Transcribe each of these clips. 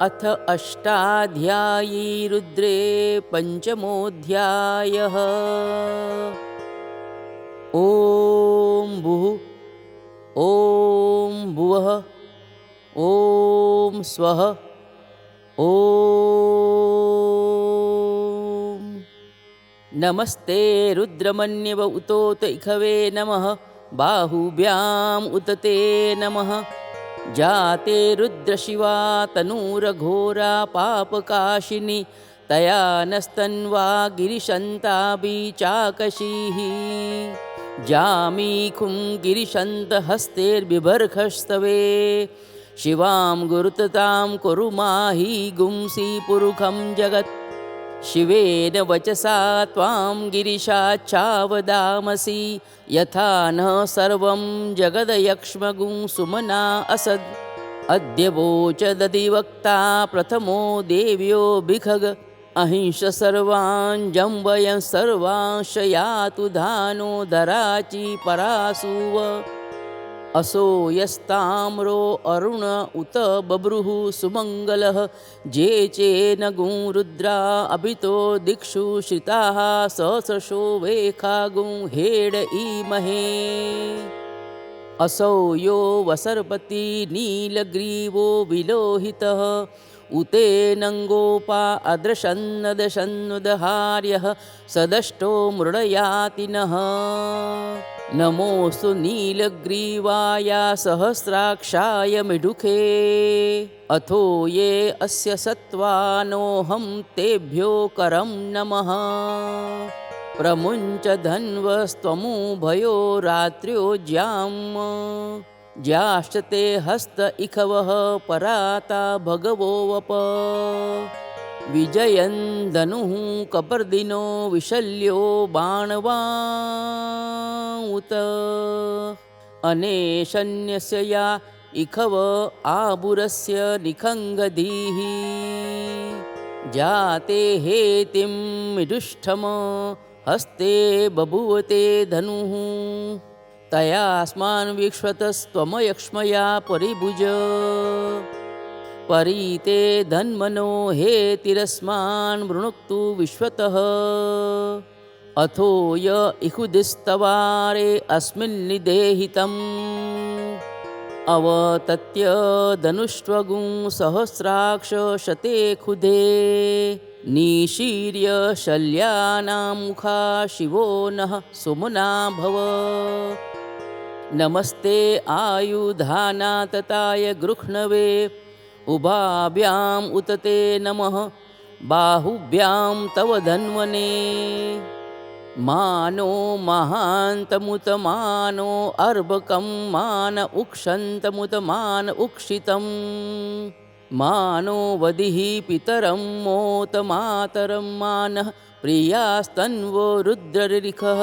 अथ अष्टाध्यायी रुद्रे पञ्चमोऽध्यायः। ॐ भुः ॐ भुवः ॐ स्वः ॐ नमस्ते रुद्रमन्यव उतोत इखवे नमः। बाहुभ्याम् उत ते नमः। जाते रुद्रशिवा तनूरघोरा पापकाशिनी तया नस्तन्वा गिरिशन्ताभि चाकशीः। जामीखुं गिरिशन्तहस्तैर्बिभर्खस्तवे शिवां गुरुततां कुरुमाहि गुंसि पुरुखं जगत्। शिवेन वचसा त्वां गिरिशाच्चावदामसि यथा न सर्वं जगदयक्ष्मगुं सुमना असद्। अद्य वोचदधिवक्ता प्रथमो देव्यो भिखग अहिंस सर्वान् जम्बयं सर्वांश यातु धानो दराचि परासुव। असो यस्ताम्रो अरुण उत बभ्रुः सुमङ्गलः जे चेन गुं रुद्रा अभितो दिक्षु श्रिताः सहस्रशो वेखा गुं हेड ईमहे। असौ यो वसर्पति नीलग्रीवो विलोहितः उतेनङ्गोपा अदृशन्नदशन्नुदहार्यः सदष्टो मृडयाति नः। नमोऽस्तु नीलग्रीवाय सहस्राक्षाय मिडुखे। अथो ये अस्य सत्त्वानोऽहं तेभ्यो करं नमः। प्रमुञ्च धन्वस्त्वमुभयो रात्र्यो ज्याम् ज्याश्चते हस्त इखवः पराता भगवो वप। विजयन् धनुः कपर्दिनो विशल्यो बाणवाउत। अनेशन्यस्य या इखव आबुरस्य निखङ्गधीः। जाते हेतिं मिडुष्ठम हस्ते बभूवते धनुः। तयास्मान् विश्वतस्त्वमयक्ष्मया परिभुज। परीते धन्मनो हेतिरस्मान् वृणुक्तु विश्वतः। अथो य इहुदिस्तवारे अस्मिन्निदेहितम्। अवतत्य धनुष्ट्वगुं सहस्राक्ष शते खुदे। निशीर्य शल्यानां मुखा शिवो नः सुमना भव। नमस्ते आयुधानातताय गृह्णवे उभाभ्याम् उत ते नमः। बाहुभ्यां तव धन्वने। मानो महान्तमुत मानो अर्भकं मान उक्षन्तमुत मान उक्षितं। मानो वदिः पितरं मोत मातरं मानः प्रियास्तन्वो रुद्ररिखः।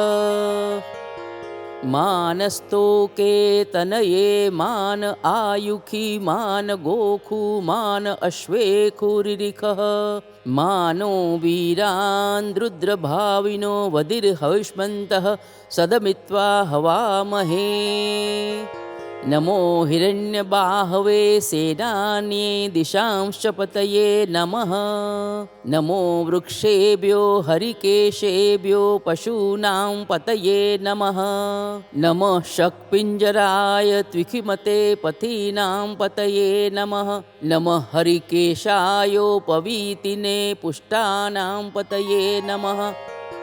मानस्तोके तनये मान आयुखी मान गोखु मान अश्वेखुरिरिखः। मानो वीरान् रुद्रभाविनो वदिर्हविष्मन्तः सदमित्वा हवामहे। नमो हिरण्यबाहवे सेनान्ये दिशांश्च पतये नमः। नमो वृक्षेभ्यो हरिकेशेभ्यो पशूनां पतये नमः। नमः शक्पिञ्जराय त्विखिमते पथीनां पतये नमः। नमः हरिकेशायोपवीतिने पुष्टानां पतये नमः।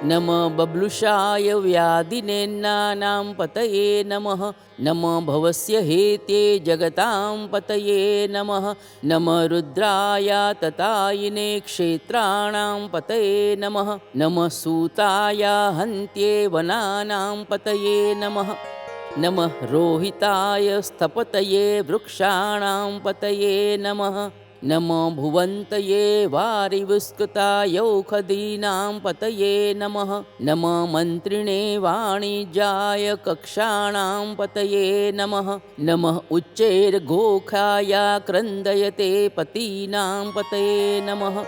नमः बब्लुषाय व्याधिनेन्नानां पतये नमः। नमः भवस्य हेते जगतां पतये नमः। नमः रुद्राय ततायिने क्षेत्राणां पतये नमः। नमः सूताय हन्त्ये वनानां पतये नमः। नमः रोहिताय स्थपतये वृक्षाणां पतये नमः। नमो भुवन्तये वारिविस्कृतायौखदीनां पतये नमः। नमो मन्त्रिणे वाणिज्याय कक्षाणां पतये नमः। नमः उच्चैर्घोषाय क्रन्दयते पतीनां पतये नमः।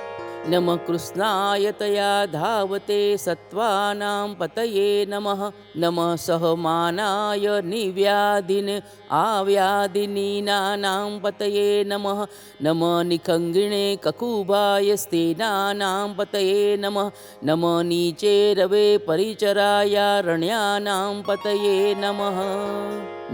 नमः कृष्णाय तया धावते सत्त्वानां पतये नमः नमः सहमानाय निव्याधिन आव्याधिनीनानां पतये नमः नमः निखङ्गिणे ककुभाय स्तेनानां पतये नमः नमः नीचे रवे परिचरायारण्यानां पतये नमः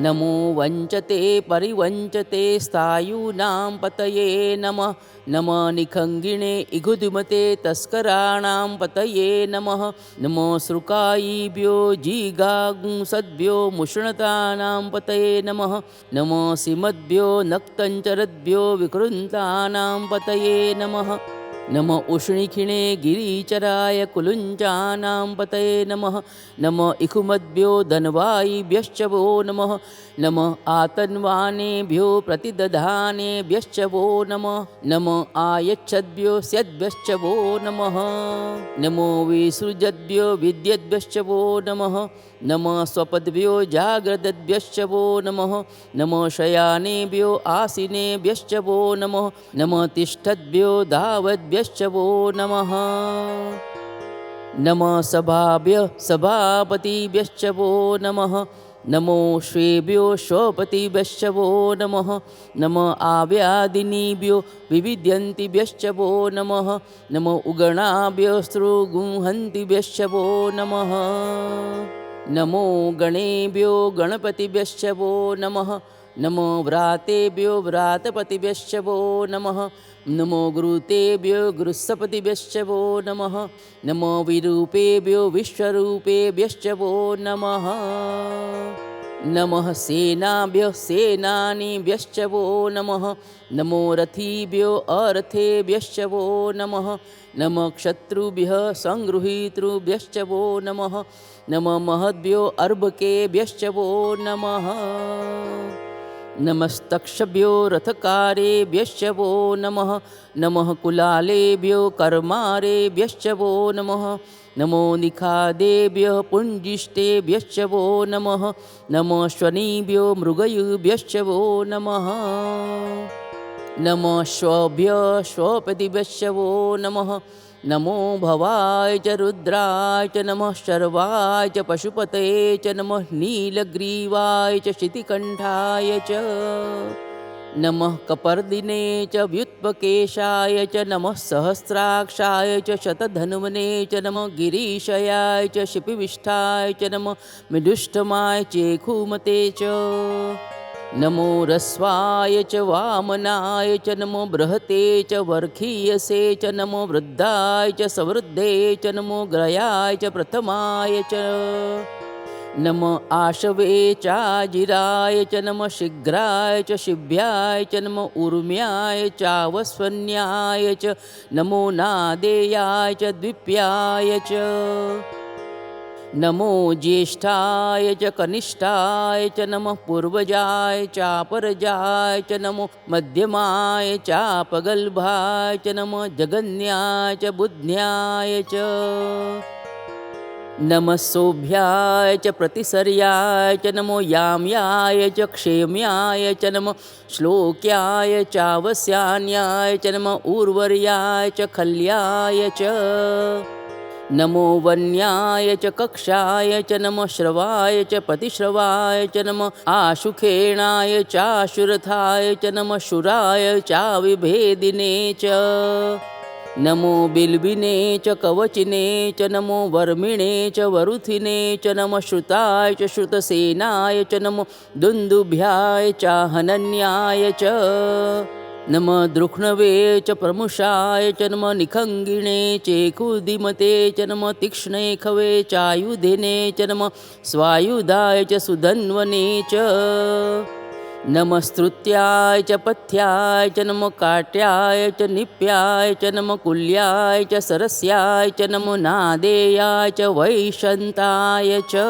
नमो वञ्चते परिवञ्चते स्थायूनां पतये नमः नमः निखङ्गिणे इगुदिमते तस्कराणां पतये नमः नमो सृकायिभ्यो जिगागुंसद्भ्यो मुष्णतानां पतये नमः नमो सिमद्भ्यो नक्तञ्चरद्भ्यो विकृन्तानां पतये नमः नमः उष्णिखिणे गिरिचराय कुलुञ्चानां पतये नमः नमः इखुमद्भ्यो धन्वायिभ्यश्च वो नमः नमः आतन्वानेभ्यो प्रतिदधानेभ्यश्च वो नमः नमः आयच्छद्भ्यो स्यद्भ्यश्च वो नमः नमो विसृजद्भ्यो विद्यद्भ्यश्च वो नमः नमः स्वपद्भ्यो जाग्रद्भ्यश्च वो नमः नमः शयानेभ्यो आसीनेभ्यश्च वो नमः नमः तिष्ठद्भ्यो धावद्भ्यश्च वो नमः नमः सभाभ्यः सभापतिभ्यश्च वो नमः नमो श्वेभ्यो श्वपतिभ्यश्च वो नमः नमः आव्यादिनीभ्यो विविध्यन्तिभ्यश्च वो नमः नमो उगणाभ्यो स्रुगुंहन्तिभ्यश्च वो नमः नमो गणेभ्यो गणपतिभ्यश्च वो नमः नमो व्रातेभ्यो व्रातपतिभ्यश्च वो नमः नमो गुरुतेभ्यो गुरुसपतिभ्यश्च वो नमः नमो विरूपेभ्यो विश्वरूपेभ्यश्च वो नमः नमः सेनाभ्यः सेनानीभ्यश्च वो नमः नमो रथिभ्यो अरथेभ्यश्च वो नमः नमः क्षत्रुभ्यः संगृहीतृभ्यश्च वो नमः नमः महद्भ्यो अर्भकेभ्यश्च वो नमः नमस्तक्षभ्यो रथकारेभ्यश्च वो नमः नमः कुलालेभ्यो कर्मारेभ्यश्च वो नमः नमो निखादेभ्यः पुञ्जिष्टेभ्यश्च वो नमः नमो श्वनीभ्यो मृगयुभ्यश्च वो नमः नमः श्वभ्यः श्वपतिभ्यश्च वो नमः नमो भवाय च रुद्राय च नमः शर्वाय च पशुपतये च नमः नीलग्रीवाय च शितिकण्ठाय च नमः कपर्दिने च व्युत्पकेशाय च नमः सहस्राक्षाय च शतधन्वने च नमः गिरीशयाय च शिपिविष्ठाय च नमः मिडुष्टमाय चेखुमते च नमो रस्वाय च वामनाय च नमो बृहते च वर्खीयसे च नमो वृद्धाय च सवृद्धे च नमो ग्रयाय च प्रथमाय च नमो आशवे चाजिराय च नमः शीघ्राय च शिभ्याय च नमो ऊर्म्याय चावस्वन्याय च नमो नादेयाय च द्विप्याय च नमो ज्येष्ठाय च कनिष्ठाय च नमः पूर्वजाय चापरजाय च नमो मध्यमाय चापगल्भाय च नमः जगन्याय च बुद्ध्याय च नमः सोभ्याय च प्रतिसर्याय च नमो याम्याय च क्षेम्याय च नमः श्लोक्याय चावस्यान्याय च नमः ऊर्वर्याय च खल्याय च नमो वन्याय च कक्षाय च नमः श्रवाय च पतिश्रवाय च नमः आशुखेणाय चाशुरथाय च नमः शूराय चाविभेदिने च नमो बिल्बिने च कवचिने च नमो वर्मिणे च वरुथिने च नमः श्रुताय च श्रुतसेनाय च नमो दुन्दुभ्याय च हनन्याय च नमः द्रुक्ष्णवे च प्रमुषाय च नमः निखङ्गिणे चेकुदिमते च नमः तीक्ष्णे खवे चायुधिने च नमः स्वायुधाय च सुधन्वने च नमः स्तुत्याय च पथ्याय च नमः काट्याय च निप्याय च नमः कुल्याय च सरस्याय च नमो नादेयाय च वैशन्ताय च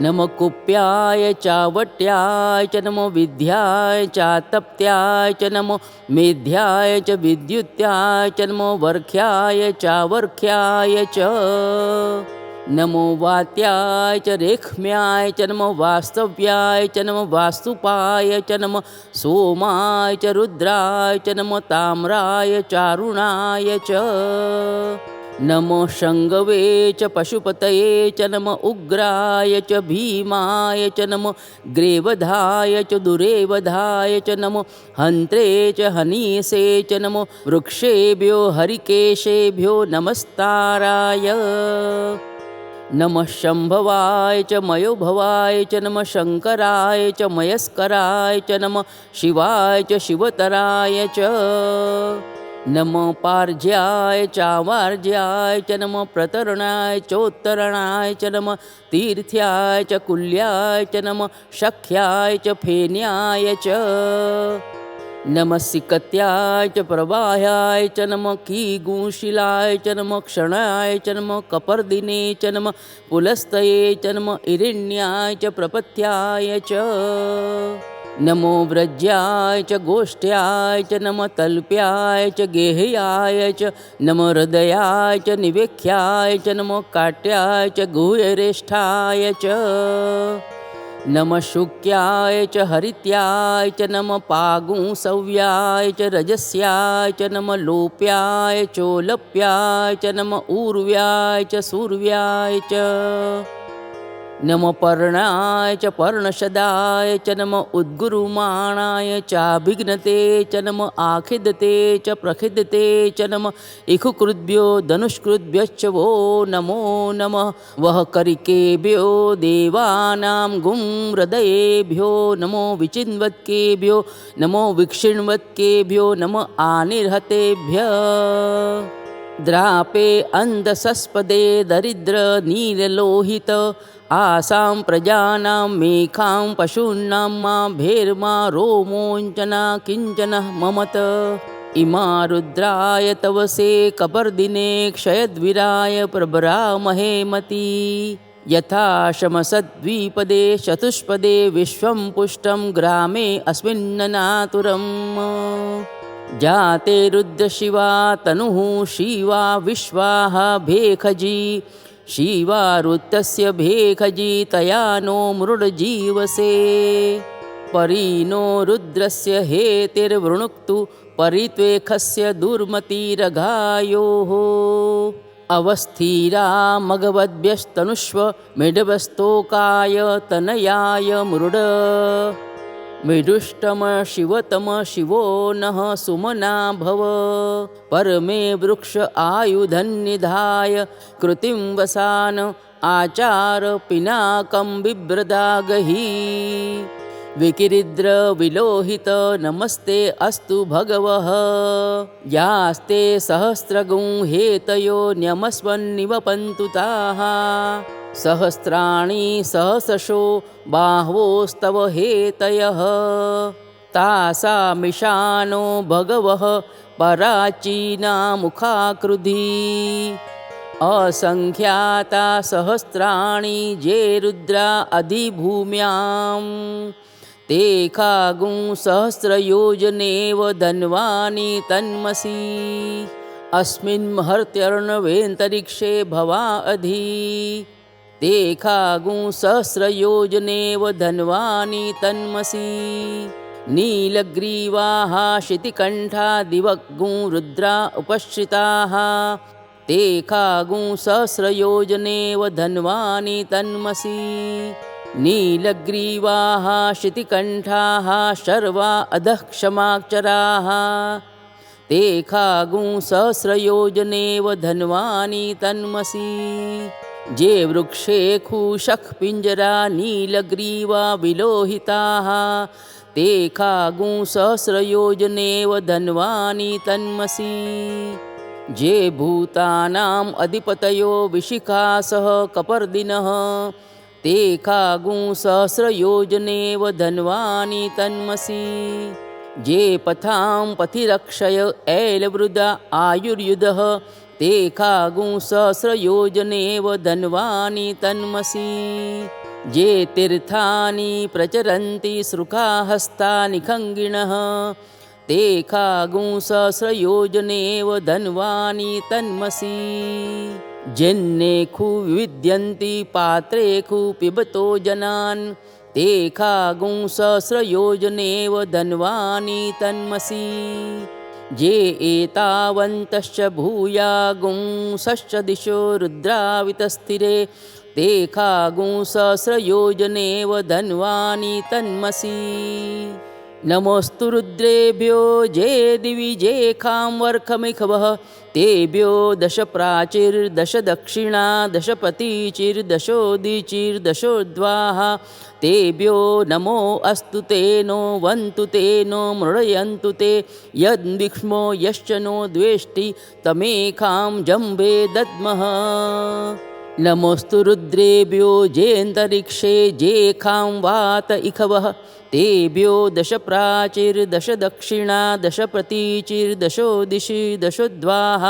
नमः कुप्याय चावट्याय च नमो विद्याय चातप्त्याय च नमो मेध्याय च विद्युत्याय च नमो वर्ख्याय चावर्ख्याय च नमो वात्याय च रेक्ष्म्याय च नमो वास्तव्याय च नमो वास्तुपाय च नमो सोमाय च रुद्राय च नमो ताम्राय चारुणाय च नमो शङ्गवे च पशुपतये च नमो उग्राय च भीमाय च नमो ग्रेवधाय च दुरेवधाय च नमो हन्त्रे च हनीसे च नमो वृक्षेभ्यो हरिकेशेभ्यो नमस्ताराय नमः शम्भवाय च मयोभवाय च नमः शङ्कराय च मयस्कराय च नमः शिवाय च शिवतराय च नमो पार्ज्याय चावार्ज्याय च नमो प्रतरणाय चोत्तरणाय च नमः तीर्थ्याय च कुल्याय च नमः शक्याय च फेन्याय च नमः सिकत्याय च प्रवाह्याय च नमः कीगुंशिलाय च नमः क्षणाय च नमः कपर्दिने च नमः पुलस्तये च नमः इरिण्याय च प्रपत्याय च नमो व्रज्याय च गोष्ठ्याय च नमः तल्प्याय च गेह्याय च नमो हृदयाय च निवेख्याय च नमो काट्याय च गुह्यरेष्ठाय च नमः शुक्याय च हरित्याय च नमः पागुंसव्याय च रजस्याय च नमः लोप्याय चोलप्याय च नमः ऊर्व्याय च सूर्व्याय च नमो पर्णाय च पर्णशदाय च नमो उद्गुरुमाणाय चाभिघ्नते च नमो आखिदते च प्रखिदते च नमो इखुकृद्भ्यो धनुष्कृद्भ्यश्च वो नमो नमः वह करिकेभ्यो देवानां गुं हृदयेभ्यो नमो विचिन्वत्केभ्यो नमो विक्षिण्वत्केभ्यो नमो आनिर्हतेभ्यः द्रापे अन्धसस्पदे दरिद्र नीललोहित आसां प्रजानां मेखां पशूनां मा भेर्मा रोमोञ्चना किञ्चनः ममत इमा रुद्राय तवसे कपर्दिने क्षयद्विराय प्रभरामहे मती यथा शमसद्विपदे चतुष्पदे विश्वं पुष्टं ग्रामे अस्मिन्ननातुरम् जाते रुद्रशिवा तनुः शिवा विश्वाः भेखजी शिवा रुद्रस्य भेखजी तया नो मृडजीवसे परीनो रुद्रस्य हेतिर्वृणुक्तु परित्वेखस्य दुर्मतिरघायोः अवस्थिरा मघवद्भ्यस्तनुष्व मिडवस्तोकाय तनयाय मृड मृडुष्टम शिवतम शिवो नः सुमना भव परमे वृक्ष आयुधन्निधाय कृतिं वसान आचार पिनाकं बिभ्रदागहि विकिरिद्र विलोहित नमस्ते अस्तु भगवः यास्ते सहस्रगुं हेतयो न्यमस्वन्निवपन्तु ताः सहस्राणि सहस्रशो बाह्वोस्तव हेतयः तासामिशानो भगवः पराचीना मुखाकृधि असंख्याता सहस्राणि जे रुद्रा अधिभूम्यां ते खागुं सहस्रयोजनेव धन्वानि तन्मसि अस्मिन् महर्त्यर्णवेन्तरिक्षे भवा अधि ते खागुं सहस्रयोजनेव धन्वानि तन्मसि नीलग्रीवाः शितिकण्ठा दिवग्गुं रुद्रा उपश्रिताः ते खागुं सहस्रयोजनेव धन्वानि तन्मसि नीलग्रीवाः शितिकण्ठाः शर्वा अधः क्षमाक्षराः ते खागुं सहस्रयोजनेव धन्वानि तन्मसि जे वृक्षे खूषः पिञ्जरा नीलग्रीवा विलोहिताः ते खागुं सहस्रयोजनेव धन्वानि तन्मसि जे भूतानाम् अधिपतयो विशिखासः कपर्दिनः ते खागुं सहस्रयोजनेव धन्वानि तन्मसि जे पथां पथिरक्षय ऐलवृदा आयुर्युधः ते खागुं सहस्रयोजनेव धन्वानि तन्मसि जे तीर्थानि प्रचरन्ति सृकाहस्तानि खङ्गिणः ते खागुं सहस्रयोजनेव धन्वानि तन्मसि જેન્નેખુ વિદ્યંતિ પાત્રેખુ પિબતો જનાન તે ખાગું સહસ્રયોજનેવ ધન્વાની તન્મસી જે એતાવંતશ્ચ ભૂયાગું સશ્ચ દિશો રુદ્રાવિતસ્થિરે તે ખાગું સહસ્રયોજનેવ ધન્વાની તન્મસી નમોસ્તુ રુદ્રેભ્યો જે દિવિ જે ખાં વર્ખમિખવઃ તેભ્યો દશ પ્રાચીર દશ દક્ષિણા દશ પતિચિર દશોદિચિર દશોદ્વાહ તેભ્યો નમો અસ્તુ તેનો વંતુ તેનો મૃળયંતુ તે યદ્વિક્ષ્મો યશ્ચ નો દ્વેષ્ટિ તમેખાં જંભે દદ્મઃ નમોસ્તુ રુદ્રેભ્યો જેन्तરિક્ષે જે ખાં વાત ઇખવઃ તેભ્યો દશ પ્રાચીર દશ દક્ષિણા દશ પ્રતિચિર દશોદિશિ દશોદ્વાહ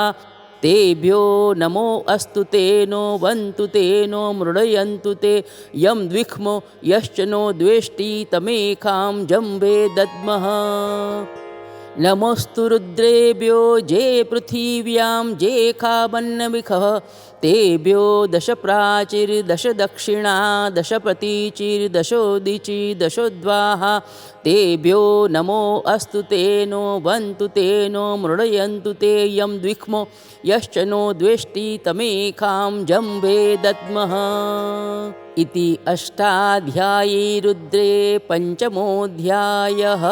તેભ્યો નમો અસ્તુ તેનો વંતુ તેનો મૃળયંતુ તે યમ દ્વિક્ષ્મો યશ્ચ નો દ્વેષ્ટિ તમેખાં જંભે દદ્મઃ નમોસ્તુ રુદ્રેભ્યો જે પૃથિવ્યાં જે ખાબન્નવિખઃ તેભ્યો દશ પ્રાચીર દશ દક્ષિણા દશ પ્રતિચિર દશોદિચિ દશોદ્વાહ તેભ્યો નમો અસ્તુ તેનો વંતુ તેનો મૃળયંતુ તે યમ દ્વિક્ષ્મો યશ્ચ નો દ્વેષ્ટિ તમેખાં જંભે દદ્મઃ ઇતિ અષ્ટાધ્યાયી રુદ્રે પંચમોऽધ્યાયઃ।